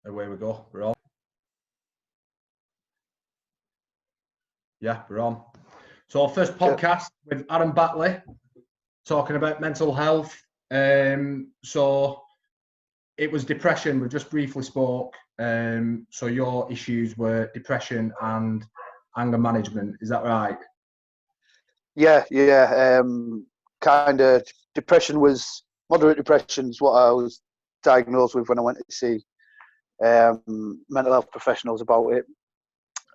Away we go. We're on. Yeah, we're on. So first podcast with Aaron Batley, talking about mental health. So it was depression. We just briefly spoke. So your issues were depression and anger management. Is that right? Yeah. Kind of depression was moderate depression is what I was diagnosed with when I went to see mental health professionals about it.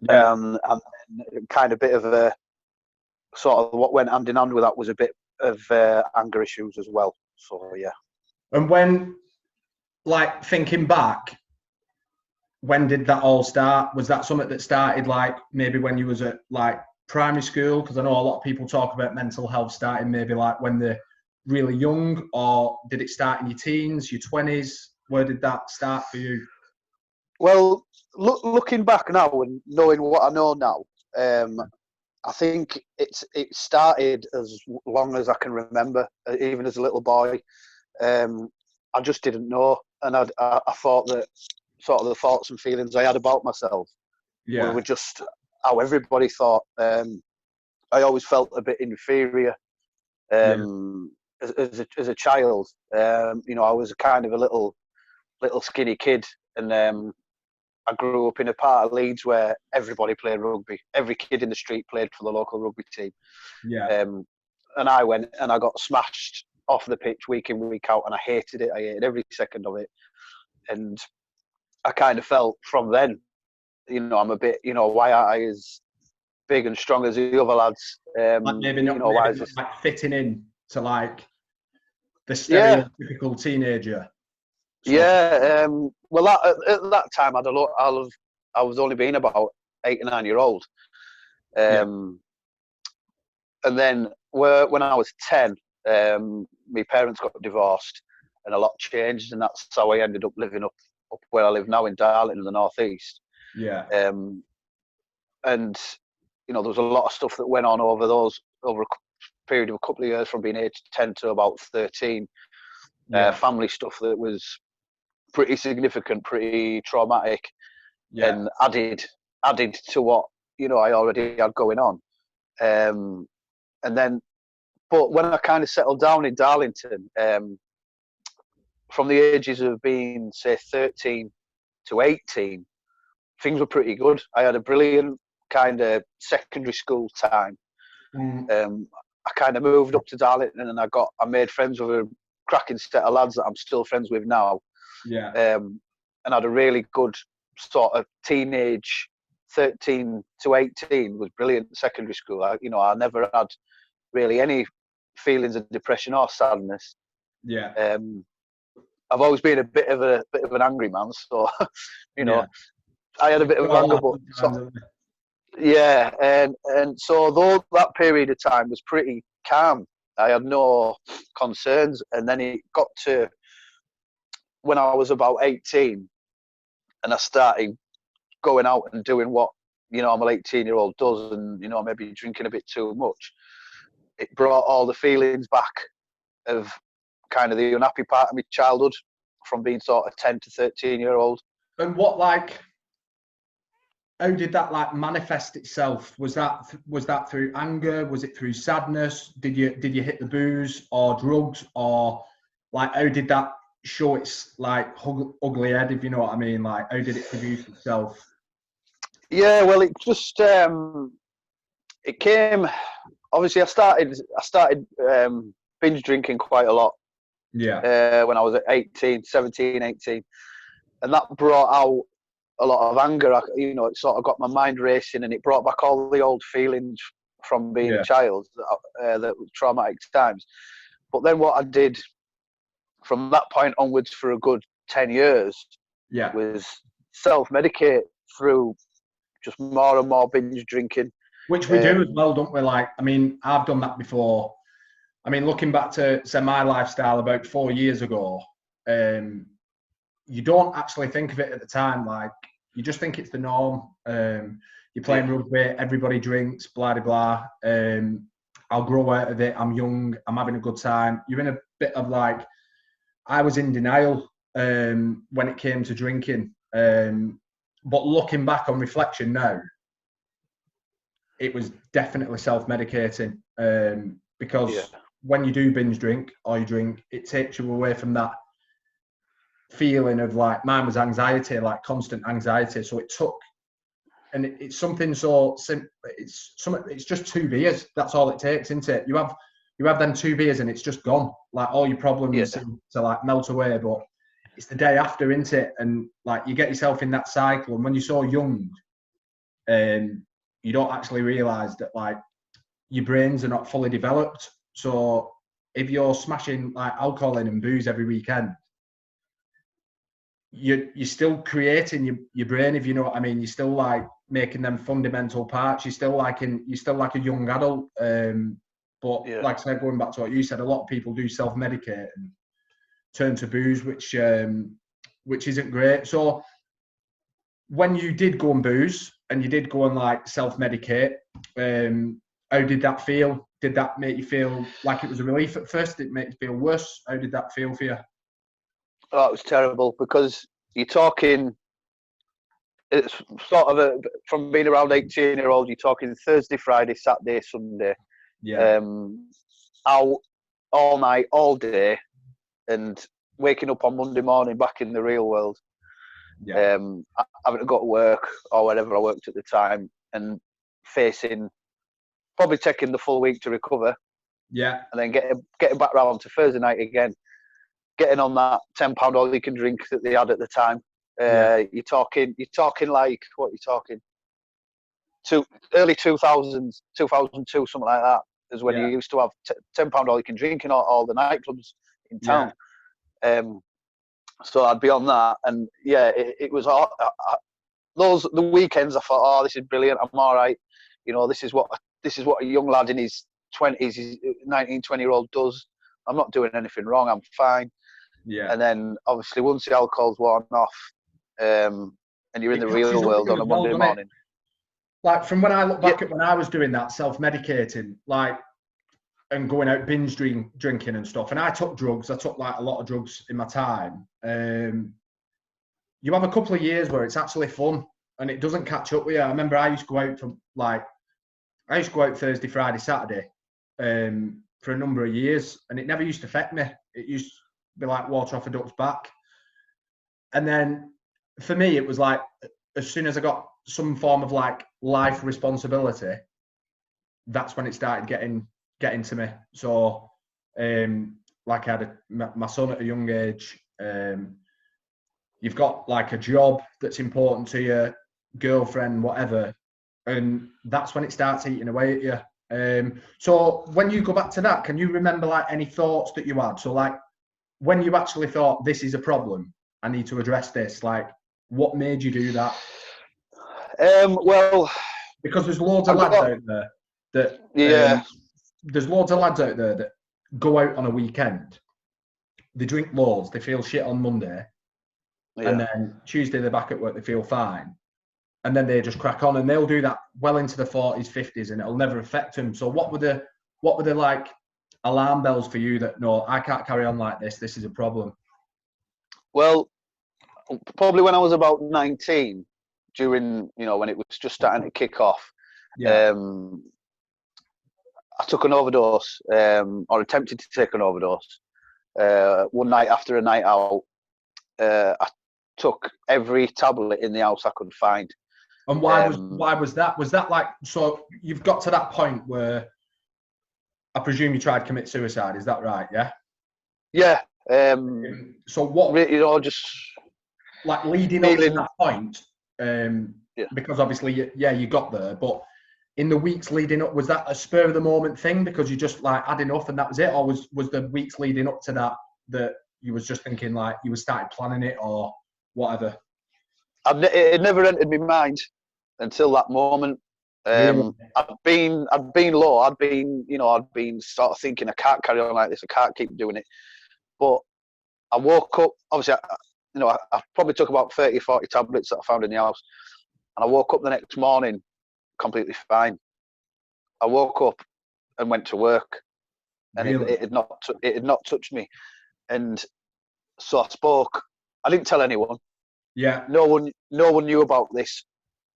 Yeah. And kind of bit of a sort of what went hand in hand with that was a bit of anger issues as well. So yeah. And when, like, thinking back, when did that all start? Was that something that started like maybe when you was at like primary school? Because I know a lot of people talk about mental health starting maybe like when they're really young, or did it start in your teens, your 20s? Where did that start for you? Well, looking back now and knowing what I know now, I think it started as long as I can remember, even as a little boy. I just didn't know, and I thought that sort of the thoughts and feelings I had about myself were just how everybody thought. I always felt a bit inferior as a child. I was kind of a little skinny kid, and I grew up in a part of Leeds where everybody played rugby. Every kid in the street played for the local rugby team. Yeah. And I went and I got smashed off the pitch week in, week out, and I hated it. I hated every second of it. And I kind of felt from then, I'm a bit, why aren't I as big and strong as the other lads? Like maybe not, why maybe is this... like fitting in to like the stereotypical teenager. Yeah. Well, at that time, I was only being about 8 or 9 year old. And then when I was 10, my parents got divorced and a lot changed, and that's how I ended up living up where I live now in Darlington in the northeast. Yeah. And there was a lot of stuff that went on over a period of a couple of years, from being aged 10 to about 13. Family stuff that was pretty significant, pretty traumatic, and added to what I already had going on. And then, but when I kind of settled down in Darlington, from the ages of being, say, 13 to 18, things were pretty good. I had a brilliant kind of secondary school time. I kind of moved up to Darlington, and I made friends with a cracking set of lads that I'm still friends with now. And had a really good sort of teenage, 13 to 18 was brilliant secondary school. I never had really any feelings of depression or sadness. I've always been a bit of an angry man, so I had a bit of anger, but and so though that period of time was pretty calm, I had no concerns, and then it got to when I was about 18, and I started going out and doing what an 18-year-old does, and maybe drinking a bit too much. It brought all the feelings back of kind of the unhappy part of my childhood, from being sort of 10 to 13-year-old. And how did that manifest itself? Was that through anger? Was it through sadness? Did you hit the booze or drugs, or how did that show its ugly head, if you know what I mean? How did it produce itself? Yeah, well, it just it came. Obviously, I started binge drinking quite a lot. When I was at 17, 18, and that brought out a lot of anger. It sort of got my mind racing, and it brought back all the old feelings from being a child, that traumatic times. But then what I did from that point onwards for a good 10 years was self-medicate through just more and more binge drinking. Which we do as well, don't we? I've done that before. Looking back to, say, my lifestyle about 4 years ago, you don't actually think of it at the time. You just think it's the norm. You're playing rugby, everybody drinks, blah, blah, blah. I'll grow out of it. I'm young. I'm having a good time. You're in a bit of I was in denial when it came to drinking. But looking back on reflection now, it was definitely self-medicating, because when you do binge drink or you drink, it takes you away from that feeling of like, mine was anxiety, like constant anxiety. So it took, and it's something so simple. It's just 2 beers. That's all it takes, isn't it? You have them 2 beers and it's just gone. Like all your problems seem to like melt away. But it's the day after, isn't it? And like you get yourself in that cycle. And when you're so young, you don't actually realise that like your brains are not fully developed. So if you're smashing like alcohol in and booze every weekend, you're still creating your brain, if you know what I mean. You're still like making them fundamental parts. You're still like a young adult. But like I said, going back to what you said, a lot of people do self-medicate and turn to booze, which isn't great. So when you did go and booze and you did go and like self-medicate, how did that feel? Did that make you feel like it was a relief at first? Did it make you feel worse? How did that feel for you? Oh, it was terrible, because you're talking, it's sort of from being around 18-year-old, you're talking Thursday, Friday, Saturday, Sunday. Yeah. Out all night, all day, and waking up on Monday morning back in the real world. Yeah. Having to go to work or wherever I worked at the time, and probably taking the full week to recover. Yeah. And then getting back round to Thursday night again, getting on that £10 all you can drink that they had at the time. You're talking like, what are you talking? Early 2000s, 2002, something like that, is when you used to have £10 all you can drink in all the nightclubs in town. So I'd be on that, and it was all the weekends. I thought, oh, this is brilliant. I'm all right. You know, this is what a young lad in his 20s, his 19, 20-year-old does. I'm not doing anything wrong. I'm fine. Yeah. And then obviously once the alcohol's worn off, and you're in the real world on a Monday morning. Like from when I look back at when I was doing that self-medicating, like, and going out binge drinking and stuff, and I took drugs. I took like a lot of drugs in my time. You have a couple of years where it's actually fun and it doesn't catch up with you. I remember I used to go out Thursday, Friday, Saturday, for a number of years, and it never used to affect me. It used to be like water off a duck's back. And then for me, it was like, as soon as I got some form of like life responsibility, that's when it started getting to me. So, like I had my son at a young age. You've got like a job that's important to you, girlfriend, whatever, and that's when it starts eating away at you. So when you go back to that, can you remember like any thoughts that you had? So like when you actually thought, this is a problem, I need to address this, like what made you do that? Well, because there's loads of lads out there that there's loads of lads out there that go out on a weekend, they drink loads, they feel shit on Monday, and then Tuesday they're back at work, they feel fine, and then they just crack on, and they'll do that well into the 40s, 50s, and it'll never affect them. So what were the like alarm bells for you that, no, I can't carry on like this, this is a problem? Well, probably when I was about 19, during, when it was just starting to kick off, I took an overdose, or attempted to take an overdose. One night after a night out, I took every tablet in the house I could find. And why was that? Was that like, so you've got to that point where I presume you tried to commit suicide, is that right? Yeah. Yeah. So what? Just like leading up to that point, because obviously, you got there, but in the weeks leading up, was that a spur of the moment thing because you just like had enough and that was it, or was the weeks leading up to that you was just thinking like you started planning it or whatever? It never entered my mind until that moment. Really? I'd been low. I'd been sort of thinking, I can't carry on like this. I can't keep doing it. But I woke up. Obviously, I probably took about 30, 40 tablets that I found in the house, and I woke up the next morning completely fine. I woke up and went to work, and really? it had not touched me. And so I spoke. I didn't tell anyone. Yeah. No one knew about this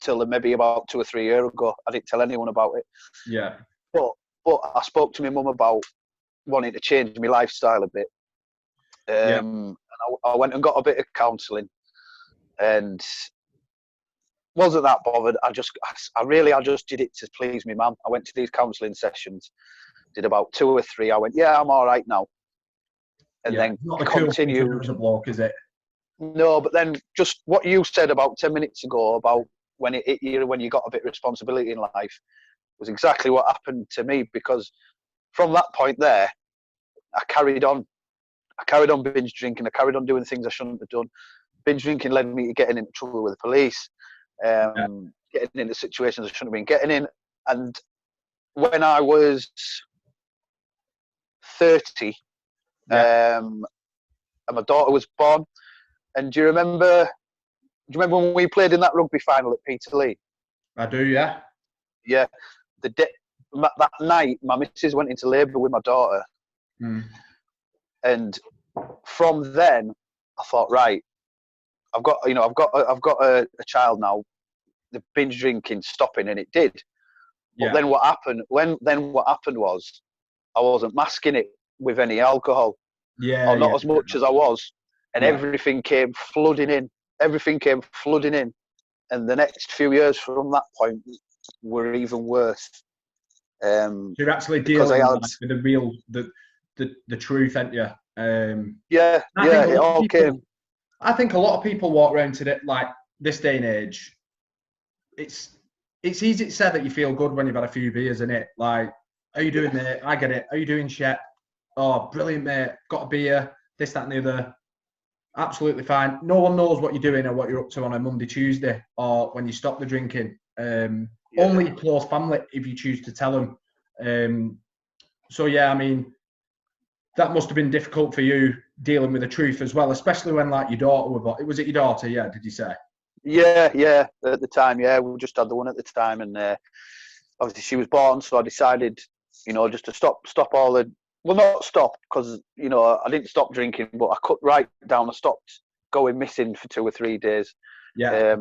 till maybe about 2 or 3 years ago. I didn't tell anyone about it. Yeah. But I spoke to my mum about wanting to change my lifestyle a bit. Yeah. And I went and got a bit of counselling, and wasn't that bothered. I just did it to please my mum. I went to these counselling sessions, did about 2 or 3. I went, yeah, I'm all right now, and Yeah. then It's not the cool thing to do as a bloke, is it? No, but then just what you said about 10 minutes ago about when it hit you, when you got a bit of responsibility in life, was exactly what happened to me, because from that point there, I carried on. I carried on binge drinking. I carried on doing things I shouldn't have done. Binge drinking led me to getting into trouble with the police, getting into situations I shouldn't have been getting in. And when I was 30, and my daughter was born, and do you remember when we played in that rugby final at Peterlee? I do, yeah. Yeah. That night, my missus went into labour with my daughter. And from then, I thought, right, I've got a child now. The binge drinking stopping, and it did. But then what happened? What happened was, I wasn't masking it with any alcohol, or not as much as I was, and everything came flooding in. Everything came flooding in, and the next few years from that point were even worse. You're actually dealing with the real, the truth, aren't you? It all came. I think a lot of people walk around today, like this day and age. It's easy to say that you feel good when you've had a few beers, isn't it? Like, how you doing, mate? I get it. How you doing, Shet? Oh, brilliant, mate. Got a beer, this, that, and the other. Absolutely fine. No one knows what you're doing or what you're up to on a Monday, Tuesday, or when you stop the drinking. Only close family, if you choose to tell them. So, yeah, I mean, that must have been difficult for you dealing with the truth as well, especially when, like, your daughter was it your daughter? Yeah, did you say? Yeah. At the time, we just had the one at the time, and obviously she was born, so I decided, just to stop all the. Well, not stop, because I didn't stop drinking, but I cut right down. I stopped going missing for 2 or 3 days. Yeah.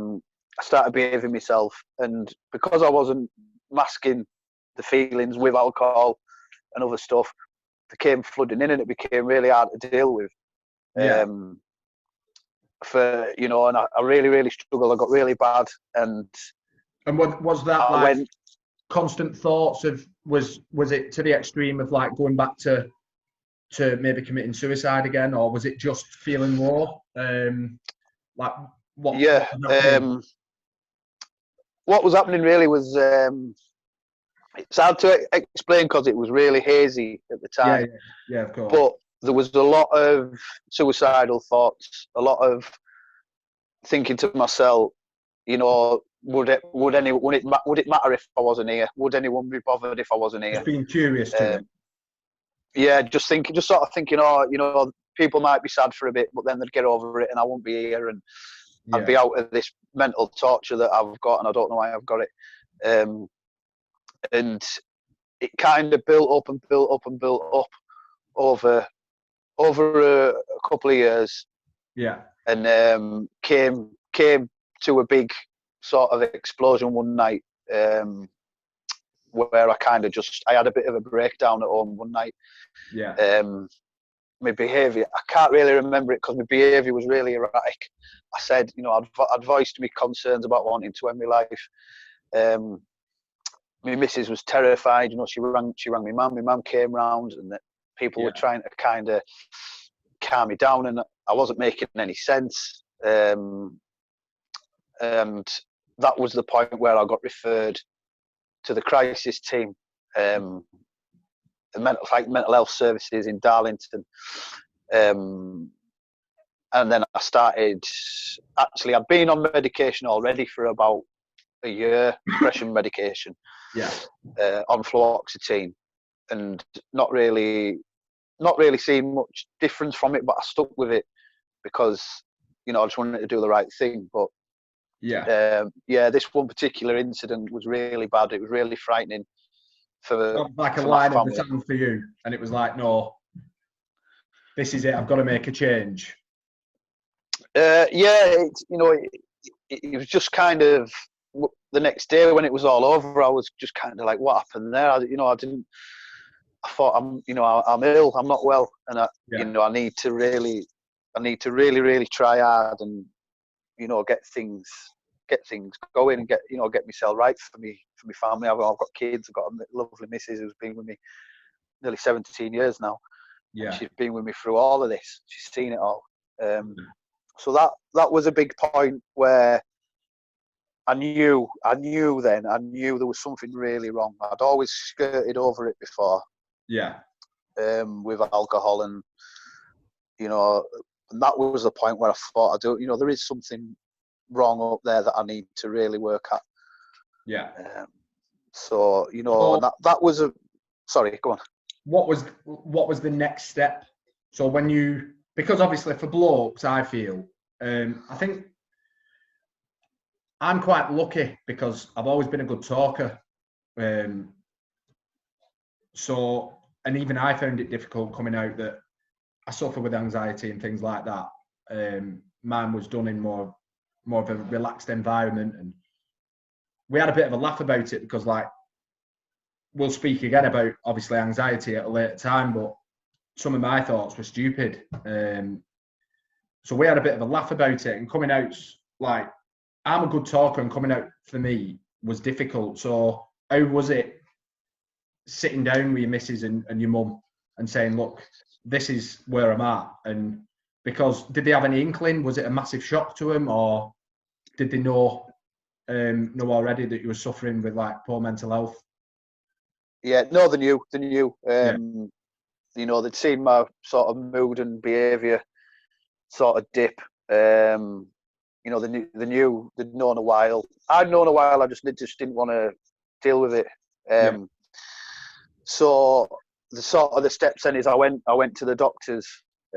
I started behaving myself, and because I wasn't masking the feelings with alcohol and other stuff, they came flooding in, and it became really hard to deal with. And I really, really struggled. I got really bad, and what was that constant thoughts of? Was it to the extreme of like going back to maybe committing suicide again, or was it just feeling low? Like what? Yeah. What was happening really was it's hard to explain because it was really hazy at the time. Yeah, of course. But there was a lot of suicidal thoughts, a lot of thinking to myself, would it matter if I wasn't here? Would anyone be bothered if I wasn't here? Just being curious to it. Yeah, just sort of thinking, people might be sad for a bit, but then they'd get over it, and I won't be here, and I'd be out of this mental torture that I've got, and I don't know why I've got it. And it kind of built up and built up and built up over a couple of years. Yeah. And came to a big sort of explosion one night, where I had a bit of a breakdown at home one night. Yeah. My behaviour, I can't really remember it because my behaviour was really erratic. I said, I'd voiced my concerns about wanting to end my life. My missus was terrified. She rang my mum. My mum came round, and people were trying to kind of calm me down, and I wasn't making any sense. And that was the point where I got referred to the crisis team, the mental health services in Darlington. And then I started, actually, I'd been on medication already for about a year, depression medication, on fluoxetine, and not really seeing much difference from it, but I stuck with it because, I just wanted to do the right thing. But this one particular incident was really bad. It was really frightening for like a line in the sand for you, and it was like, no, this is it. I've got to make a change. It was just kind of the next day when it was all over. I was just kind of like, what happened there? I didn't. I thought I'm ill. I'm not well, and I need to really really try hard and get things going and get myself right for me family. I've got kids. I've got a lovely missus who's been with me nearly 17 years now. Yeah, she's been with me through all of this. She's seen it all. So that was a big point where I knew there was something really wrong. I'd always skirted over it before. Yeah. With alcohol and that was the point where I thought there is something wrong up there that I need to really work at. Yeah. That was a. Sorry, go on. What was the next step? So because obviously for blokes, I feel, I think I'm quite lucky because I've always been a good talker. And even I found it difficult coming out that I suffer with anxiety and things like that. Mine was done in more of a relaxed environment, and we had a bit of a laugh about it because, like, we'll speak again about obviously anxiety at a later time, but some of my thoughts were stupid. So we had a bit of a laugh about it, and coming out, like, I'm a good talker, and coming out for me was difficult. So how was it sitting down with your missus and your mum and saying, look, this is where I'm at? And because did they have any inkling? Was it a massive shock to them, or did they know already that you were suffering with like poor mental health? Yeah, no, they knew. They'd seen my sort of mood and behaviour sort of dip. They knew, they'd known a while. I'd known a while, I just didn't want to deal with it. So the steps then is I went to the doctors.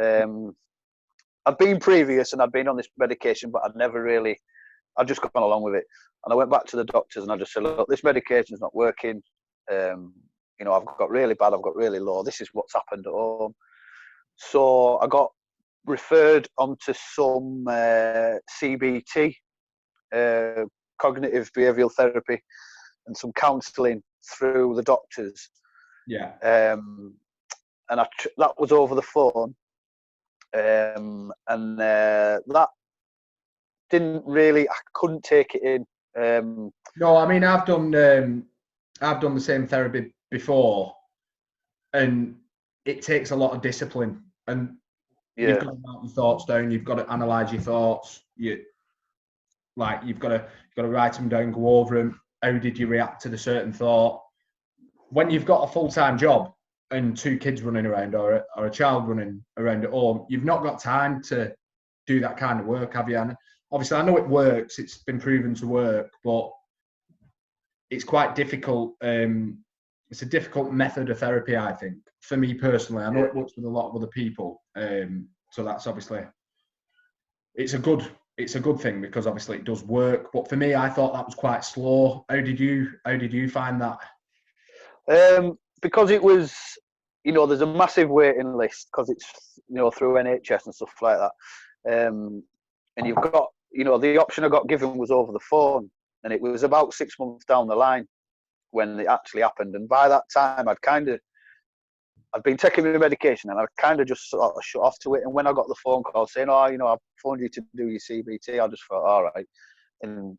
I'd been previous and I'd been on this medication, but I'd just gone along with it. And I went back to the doctors and I just said, look, this medication's not working. I've got really bad, I've got really low. This is what's happened at home. So I got referred onto some CBT, cognitive behavioural therapy, and some counselling through the doctors. Yeah. And that was over the phone. That didn't really. I couldn't take it in. No, I mean I've done the same therapy before, and it takes a lot of discipline. And you've got to write your thoughts down. You've got to analyse your thoughts. You've got to write them down, go over them. How did you react to the certain thought? When you've got a full-time job and 2 kids running around or a child running around at home, you've not got time to do that kind of work, have you? And obviously, I know it works. It's been proven to work, but it's quite difficult. It's a difficult method of therapy, I think, for me personally. I know it works with a lot of other people. So that's obviously, it's a good thing because obviously it does work. But for me, I thought that was quite slow. How did you find that? Because it was, there's a massive waiting list because it's, through NHS and stuff like that. And you've got, the option I got given was over the phone, and it was about 6 months down the line when it actually happened. And by that time, I'd been taking my medication and I'd kind of just sort of shut off to it. And when I got the phone call saying, I've phoned you to do your CBT, I just thought, all right. And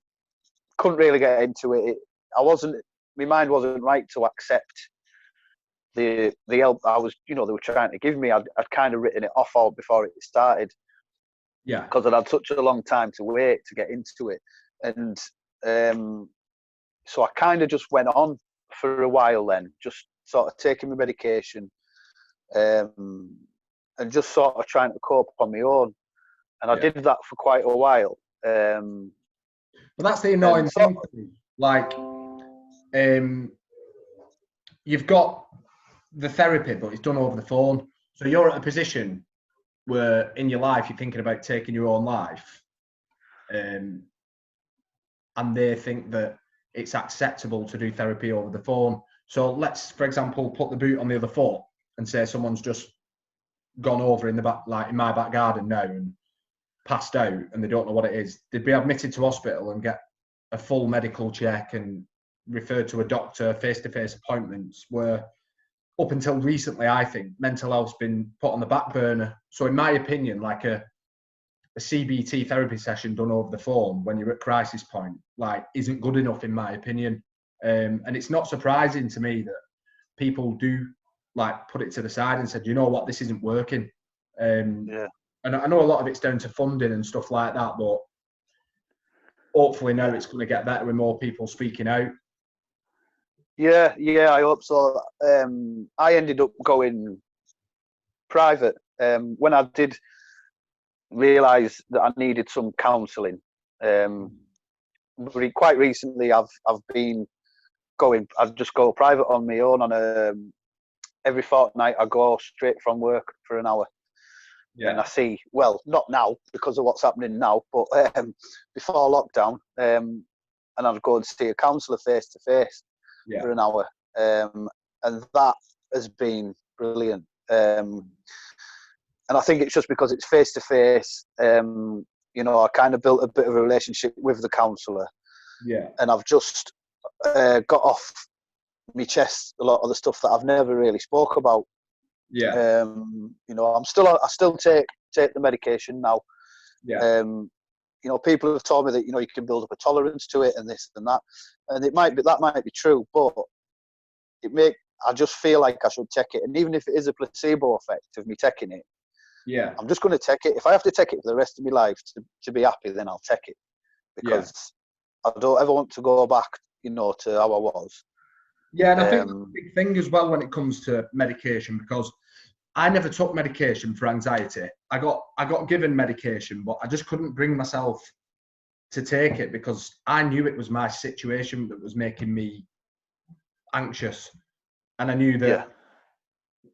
couldn't really get into it. My mind wasn't right to accept the help I was, they were trying to give me. I'd kind of written it off all before it started. Yeah. Because I'd had such a long time to wait to get into it. And so I kind of just went on for a while then, just sort of taking my medication and just sort of trying to cope on my own. And I did that for quite a while. But that's the annoying thing. Like, you've got the therapy, but it's done over the phone. So you're at a position where in your life you're thinking about taking your own life, and they think that it's acceptable to do therapy over the phone. So let's, for example, put the boot on the other foot and say someone's just gone over in the back, like in my back garden now, and passed out and they don't know what it is, they'd be admitted to hospital and get a full medical check and referred to a doctor, face-to-face appointments, where up until recently, I think, mental health's been put on the back burner. So in my opinion, like a CBT therapy session done over the phone when you're at crisis point, like, isn't good enough in my opinion. And it's not surprising to me that people do like put it to the side and said, you know what, this isn't working. Yeah. And I know a lot of it's down to funding and stuff like that, but hopefully now it's going to get better with more people speaking out. Yeah, I hope so. I ended up going private when I did realise that I needed some counselling. Quite recently, I've been going. I just go private on my own. Every fortnight, I go straight from work for an hour. Yeah. And I see, well, not now because of what's happening now, but before lockdown, and I'd go and see a counsellor face to face for an hour, and that has been brilliant. And I think it's just because it's face to face. You know, I kind of built a bit of a relationship with the counsellor. Yeah. And I've just got off my chest a lot of the stuff that I've never really spoke about. Yeah. You know, I still take the medication now. Yeah. You know, people have told me that, you know, you can build up a tolerance to it and this and that, and that might be true, but I just feel like I should take it, and even if it is a placebo effect of me taking it, yeah, I'm just going to take it. If I have to take it for the rest of my life to be happy, then I'll take it, because I don't ever want to go back, you know, to how I was. Yeah, and I think that's a big thing as well when it comes to medication, because I never took medication for anxiety. I got given medication, but I just couldn't bring myself to take it because I knew it was my situation that was making me anxious. And I knew that,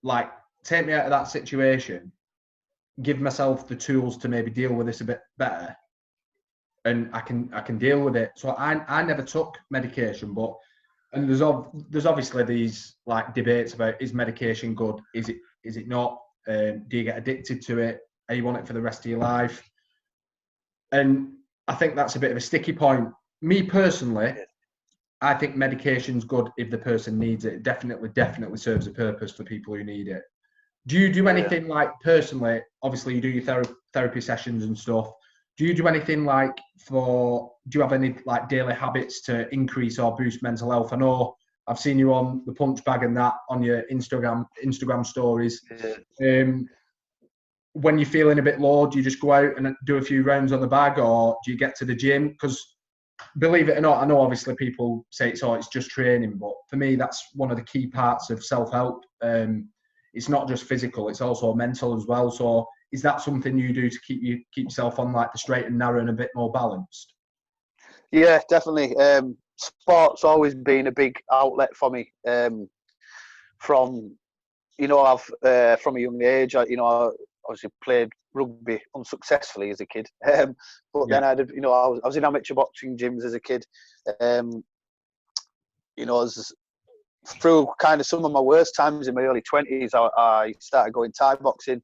like, take me out of that situation, give myself the tools to maybe deal with this a bit better, and I can deal with it. So I never took medication, but and there's obviously these like debates about, is medication good? Is it not? Do you get addicted to it? Are you on it for the rest of your life? And I think that's a bit of a sticky point. Me personally, I think medication's good if the person needs it. It definitely serves a purpose for people who need it. Do you do anything like personally? Obviously, you do your therapy sessions and stuff. Do you do anything like do you have any like daily habits to increase or boost mental health? I know I've seen you on the punch bag and that on your Instagram stories. When you're feeling a bit low, do you just go out and do a few rounds on the bag, or do you get to the gym? Because believe it or not, I know obviously people say it's just training, but for me, that's one of the key parts of self-help. It's not just physical, it's also mental as well. So is that something you do to keep yourself on like the straight and narrow and a bit more balanced? Yeah, definitely. Sport's always been a big outlet for me. From, you know, I've from a young age, I obviously played rugby unsuccessfully as a kid. But then I did, you know, I was in amateur boxing gyms as a kid. You know, through kind of some of my worst times in my early 20s, I started going Thai boxing,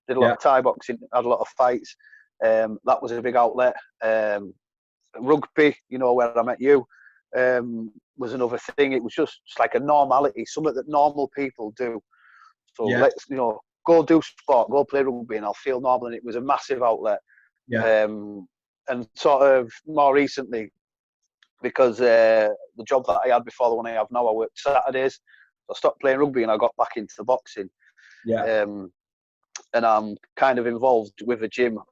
did a lot of Thai boxing, had a lot of fights. That was a big outlet. Rugby, you know, where I met you, was another thing. It was just like a normality, something that normal people do. So let's, you know, go do sport, go play rugby, and I'll feel normal. And it was a massive outlet. Yeah. And sort of more recently, because the job that I had before the one I have now, I worked Saturdays. So I stopped playing rugby and I got back into boxing. Yeah. And I'm kind of involved with a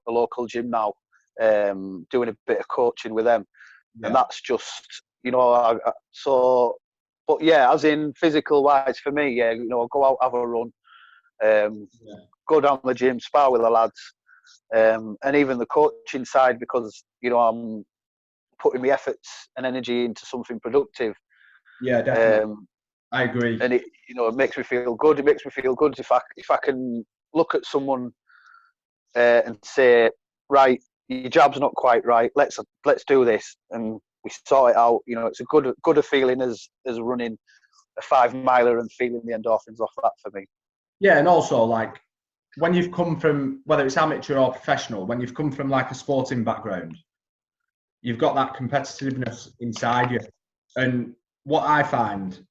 local gym now, doing a bit of coaching with them. Yeah. And that's just, you know, but yeah, as in physical wise for me, you know, I'll go out, have a run, go down to the gym, spar with the lads, and even the coaching side, because, you know, I'm putting my efforts and energy into something productive. Yeah, definitely. I agree. And it, you know, it makes me feel good. It makes me feel good if I can look at someone and say, right, your jab's not quite right. Let's do this, and we sort it out. You know, it's a good a feeling as running a 5 miler and feeling the endorphins off that for me. Yeah, and also like when you've come from, whether it's amateur or professional, when you've come from like a sporting background, you've got that competitiveness inside you. And what I find,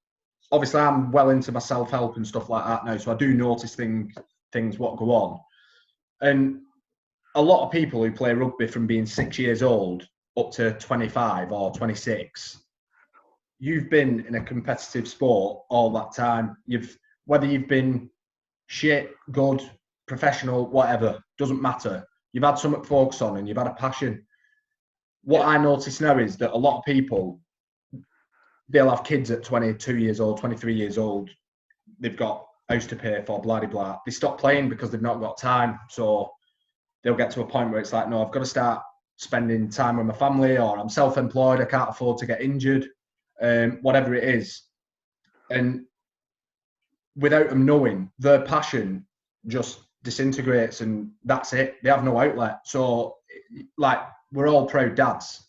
obviously I'm well into my self-help and stuff like that now, so I do notice things what go on. And a lot of people who play rugby from being 6 years old up to 25 or 26, you've been in a competitive sport all that time. Whether you've been shit, good, professional, whatever, doesn't matter. You've had something to focus on and you've had a passion. What I notice now is that a lot of people, they'll have kids at 22 years old, 23 years old. They've got house to pay for, blah, blah, blah. They stop playing because they've not got time. So they'll get to a point where it's like, no, I've got to start spending time with my family, or I'm self-employed, I can't afford to get injured, whatever it is. And without them knowing, their passion just disintegrates and that's it. They have no outlet. So, like, we're all proud dads.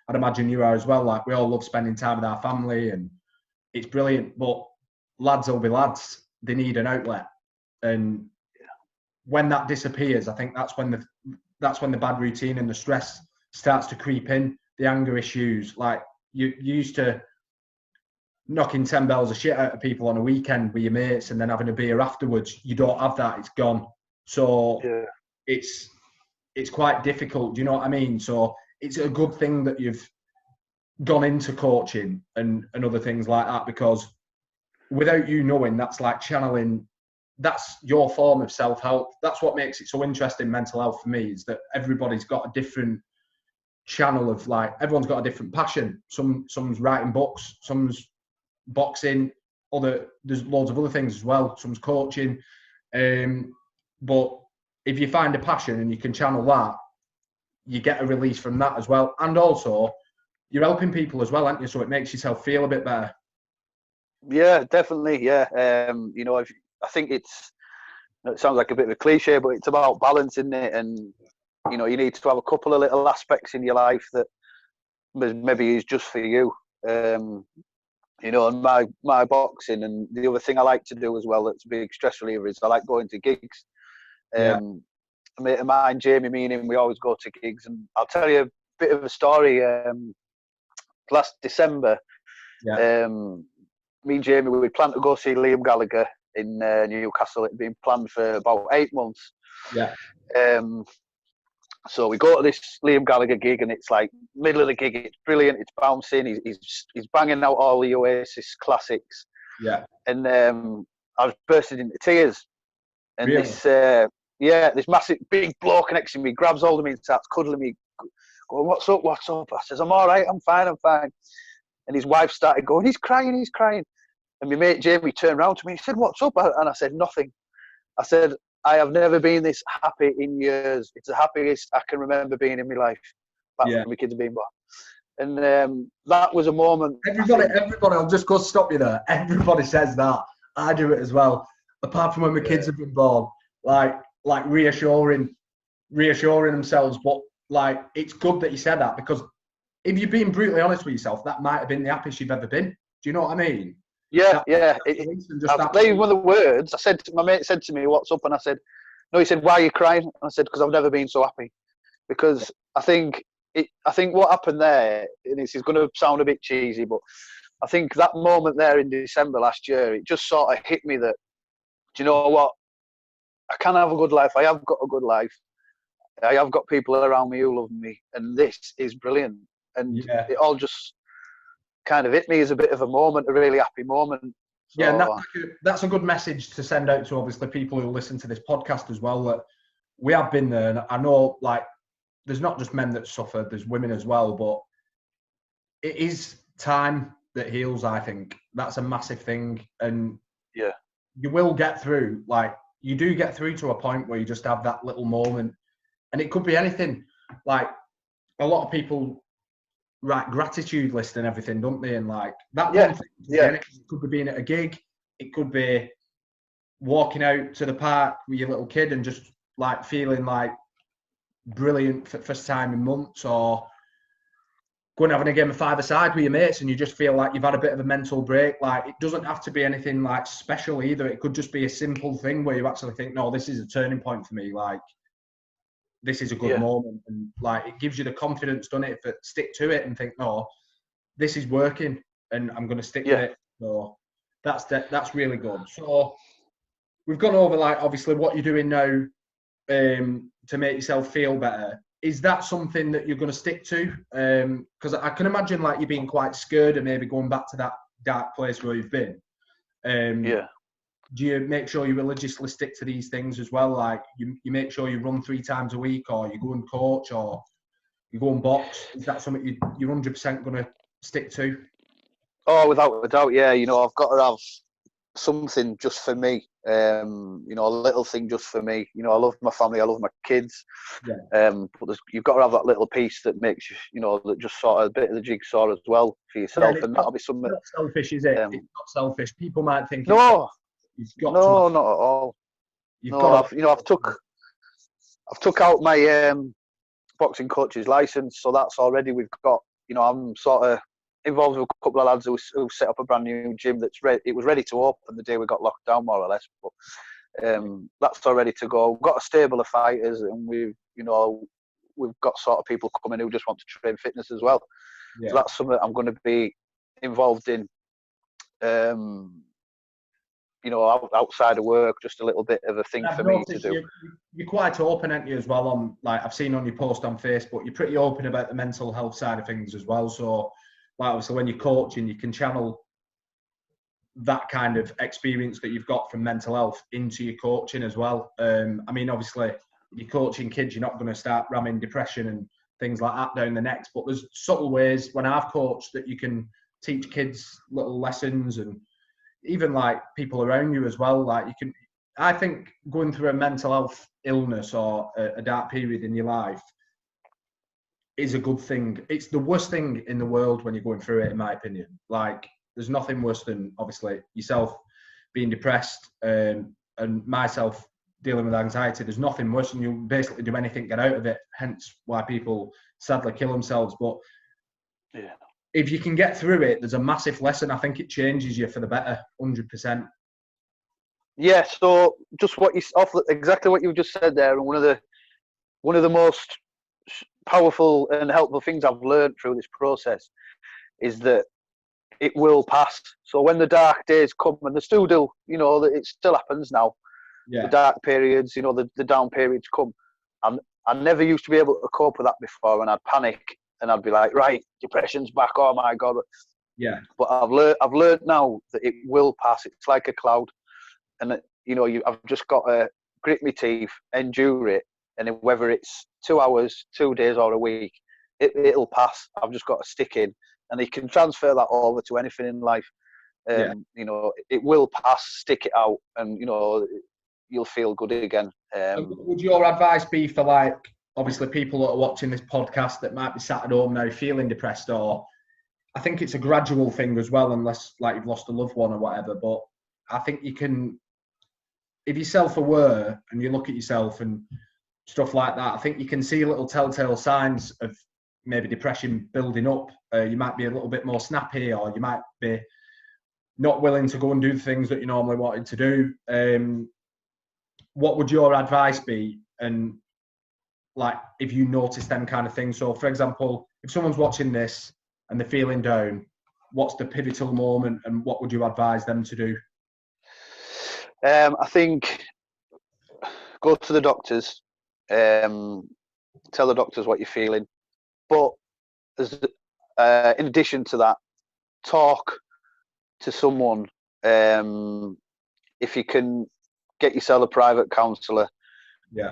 I'd imagine you are as well. Like, we all love spending time with our family and it's brilliant. But lads will be lads. They need an outlet. And when that disappears, I think that's when the bad routine and the stress starts to creep in, the anger issues. Like, you used to knocking 10 bells of shit out of people on a weekend with your mates and then having a beer afterwards. You don't have that. It's gone. So it's quite difficult. Do you know what I mean? So it's a good thing that you've gone into coaching and other things like that, because without you knowing, that's like channeling, that's your form of self-help. That's what makes it so interesting, mental health, for me, is that everybody's got a different channel of, like, everyone's got a different passion. Some's writing books, some's boxing, there's loads of other things as well. Some's coaching. But if you find a passion and you can channel that, you get a release from that as well. And also, you're helping people as well, aren't you? So it makes yourself feel a bit better. Yeah, definitely. Yeah. I think it sounds like a bit of a cliche, but it's about balance, isn't it? And, you need to have a couple of little aspects in your life that maybe is just for you. And my boxing, and the other thing I like to do as well that's a big stress reliever is I like going to gigs. A mate of mine, Jamie, me and him, we always go to gigs. And I'll tell you a bit of a story. Last December, me and Jamie, we planned to go see Liam Gallagher in Newcastle. It had been planned for about 8 months. So we go to this Liam Gallagher gig, and it's like middle of the gig. It's brilliant. It's bouncing. He's banging out all the Oasis classics. And I was bursting into tears. And really? This massive big bloke next to me grabs hold of me and starts cuddling me, going, "What's up? What's up?" I says, "I'm all right. I'm fine. I'm fine." And his wife started going, "He's crying. He's crying." And my mate Jamie turned around to me. He said, "What's up?" And I said, "Nothing." I said, "I have never been this happy in years. It's the happiest I can remember being in my life, apart from my kids being born." And that was a moment. Everybody, I'll just go stop you there. Everybody says that. I do it as well. Apart from when my kids have been born, like reassuring themselves. But like, it's good that you said that, because if you're being brutally honest with yourself, that might have been the happiest you've ever been. Do you know what I mean? Yeah. One of the words I said, my mate said to me, "What's up?" And I said, "No." He said, "Why are you crying?" And I said, "Because I've never been so happy." Because I think what happened there, and this is going to sound a bit cheesy, but I think that moment there in December last year, it just sort of hit me that, do you know what? I can have a good life. I have got a good life. I have got people around me who love me, and this is brilliant. And it all just kind of hit me as a bit of a moment, a really happy moment. So, and that's a good message to send out to, obviously, people who listen to this podcast as well, that we have been there. And I know, like, there's not just men that suffer, there's women as well, but it is time that heals, I think. That's a massive thing. And you will get through, like, you do get through to a point where you just have that little moment. And it could be anything. Like, a lot of people write gratitude list and everything, don't they? And like, that one thing, it could be being at a gig, it could be walking out to the park with your little kid and just like feeling like brilliant for the first time in months, or going having a game of five-a-side with your mates and you just feel like you've had a bit of a mental break. Like, it doesn't have to be anything like special either. It could just be a simple thing where you actually think, no, this is a turning point for me. Like, this is a good moment. And like, it gives you the confidence, doesn't it, to stick to it and think, no, this is working and I'm going to stick with it. So that's really good. So we've gone over, like, obviously what you're doing now to make yourself feel better. Is that something that you're going to stick to? Because I can imagine, like, you being quite scared and maybe going back to that dark place where you've been. Do you make sure you religiously stick to these things as well? Like, you make sure you run 3 times a week, or you go and coach, or you go and box? Is that something you're 100% going to stick to? Oh, without a doubt, yeah. You know, I've got to have something just for me. You know, a little thing just for me. You know, I love my family, I love my kids. But you've got to have that little piece that makes you, you know, that just sort of a bit of the jigsaw as well for yourself, and that'll be something. It's not selfish, is it? It's not selfish. People might think no, not at all. I've took out my boxing coach's license, so that's already we've got. You know, I'm sort of involved with a couple of lads who set up a brand new gym it was ready to open the day we got locked down, more or less. But that's all ready to go. We've got a stable of fighters, and we've got sort of people coming who just want to train fitness as well. So that's something that I'm going to be involved in. You know, outside of work, just a little bit of a thing for me to do. You're quite open, aren't you, as well? On, like, I've seen on your post on Facebook, you're pretty open about the mental health side of things as well. So, like, obviously, when you're coaching, you can channel that kind of experience that you've got from mental health into your coaching as well. I mean, obviously, you're coaching kids, you're not going to start ramming depression and things like that down the necks. But there's subtle ways when I've coached that you can teach kids little lessons, and even like people around you as well. Like, you can, I think going through a mental health illness or a dark period in your life is a good thing. It's the worst thing in the world when you're going through it, in my opinion. Like, there's nothing worse than, obviously, yourself being depressed and myself dealing with anxiety. There's nothing worse, and you'll basically do anything to get out of it. Hence why people sadly kill themselves. But if you can get through it, there's a massive lesson. I think it changes you for the better, 100%. Yeah, so just exactly what you just said there, and one of the most powerful and helpful things I've learned through this process is that it will pass. So when the dark days come, and the still, you know, it still happens now. The dark periods, you know, the down periods come. I never used to be able to cope with that before, and I'd panic. And I'd be like, right, depression's back. Oh my God. But I've learned now that it will pass. It's like a cloud, and you know, I've just got to grit my teeth, endure it, and whether it's 2 hours, 2 days, or a week, it'll pass. I've just got to stick in, and you can transfer that over to anything in life. You know, it will pass. Stick it out, and you know, you'll feel good again. Would your advice be for, like, obviously people that are watching this podcast that might be sat at home now feeling depressed, or I think it's a gradual thing as well, unless, like, you've lost a loved one or whatever, but I think you can, if you're self-aware and you look at yourself and stuff like that, I think you can see little telltale signs of maybe depression building up. You might be a little bit more snappy, or you might be not willing to go and do the things that you normally wanted to do. What would your advice be? And, like, if you notice them kind of things. So, for example, if someone's watching this and they're feeling down, what's the pivotal moment, and what would you advise them to do? I think go to the doctors, tell the doctors what you're feeling. But in addition to that, talk to someone. If you can get yourself a private counsellor,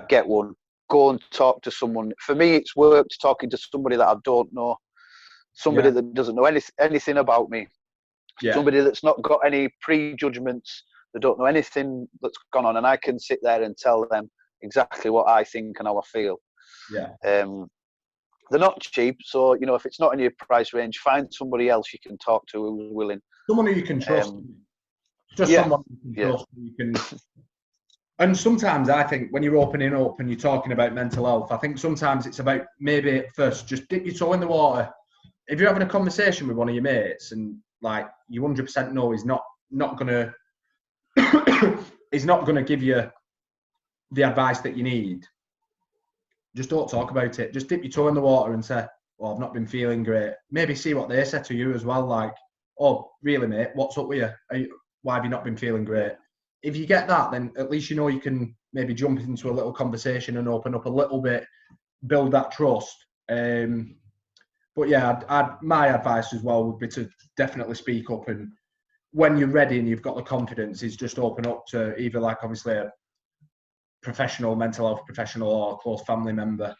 get one. Go and talk to someone. For me, it's worked talking to somebody that I don't know, somebody that doesn't know anything about me, somebody that's not got any prejudgments, that don't know anything that's gone on, and I can sit there and tell them exactly what I think and how I feel. They're not cheap, so you know, if it's not in your price range, find somebody else you can talk to who's willing. Someone who you can trust. Just someone you can trust. You can. And sometimes I think when you're opening up and you're talking about mental health, I think sometimes it's about maybe at first just dip your toe in the water. if you're having a conversation with one of your mates and like you 100% know he's not gonna he's not gonna give you the advice that you need, just don't talk about it. Just dip your toe in the water and say, "Well, I've not been feeling great." Maybe see what they say to you as well. Like, "Oh, really, mate? What's up with you? Why have you not been feeling great?" If you get that, then at least you know you can maybe jump into a little conversation and open up a little bit, build that trust. But yeah, my advice as well would be to definitely speak up, and when you're ready and you've got the confidence, is just open up to either like obviously a professional, mental health professional, or a close family member.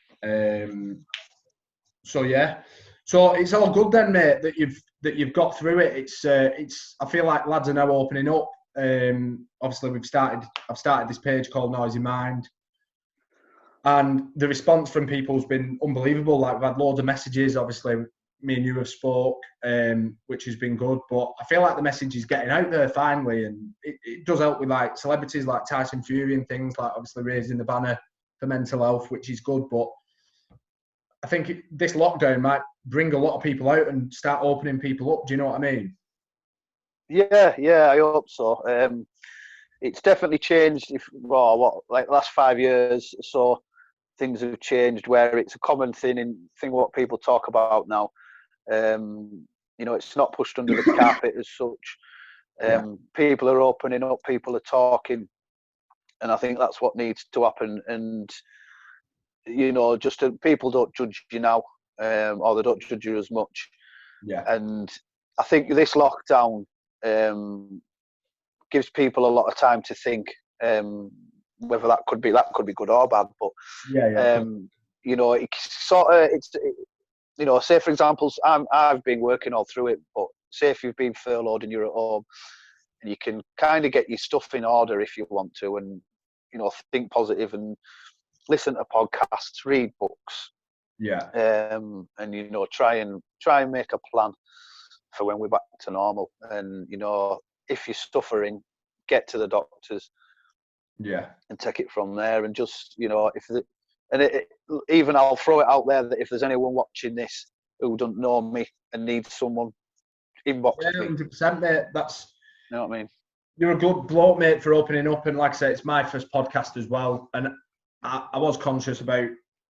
So yeah, so it's all good then, mate, that you've got through it. It's I feel like lads are now opening up. Obviously I've started this page called Noisy Mind, and the response from people's been unbelievable. Like, we've had loads of messages. Obviously, me and you have spoke, which has been good. But I feel like the message is getting out there finally, and it does help with like celebrities like Tyson Fury and things, like obviously raising the banner for mental health, which is good. But I think this lockdown might bring a lot of people out and start opening people up. Do you know what I mean? Yeah, I hope so. It's definitely changed. Like last 5 years or so, things have changed where it's a common thing what people talk about now. It's not pushed under the carpet as such. People are opening up, people are talking, and I think that's what needs to happen. And just people don't judge you now, or they don't judge you as much. Yeah. And I think this lockdown gives people a lot of time to think. Whether that could be good or bad, but say for example, I've been working all through it, but say if you've been furloughed and you're at home, and you can kind of get your stuff in order if you want to, and think positive and listen to podcasts, read books, and try and make a plan for when we're back to normal. And if you're suffering, get to the doctors. And take it from there, and just even I'll throw it out there that if there's anyone watching this who doesn't know me and needs someone, inbox me. 100%, mate. That's, you know what I mean. You're a good bloke, mate, for opening up, and like I say, it's my first podcast as well, and I was conscious about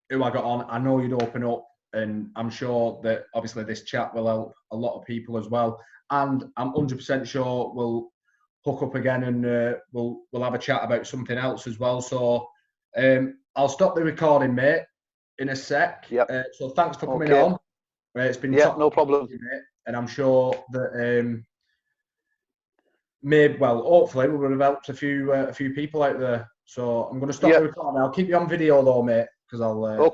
who I got on. I know you'd open up, and I'm sure that obviously this chat will help a lot of people as well, and I'm 100% sure we'll hook up again, and we'll have a chat about something else as well. So I'll stop the recording, mate, in a sec. So thanks for coming on. It's been no problem, mate, and I'm sure that hopefully we'll have helped a few people out there. So I'm going to stop the recording. I'll keep you on video though, mate, because I'll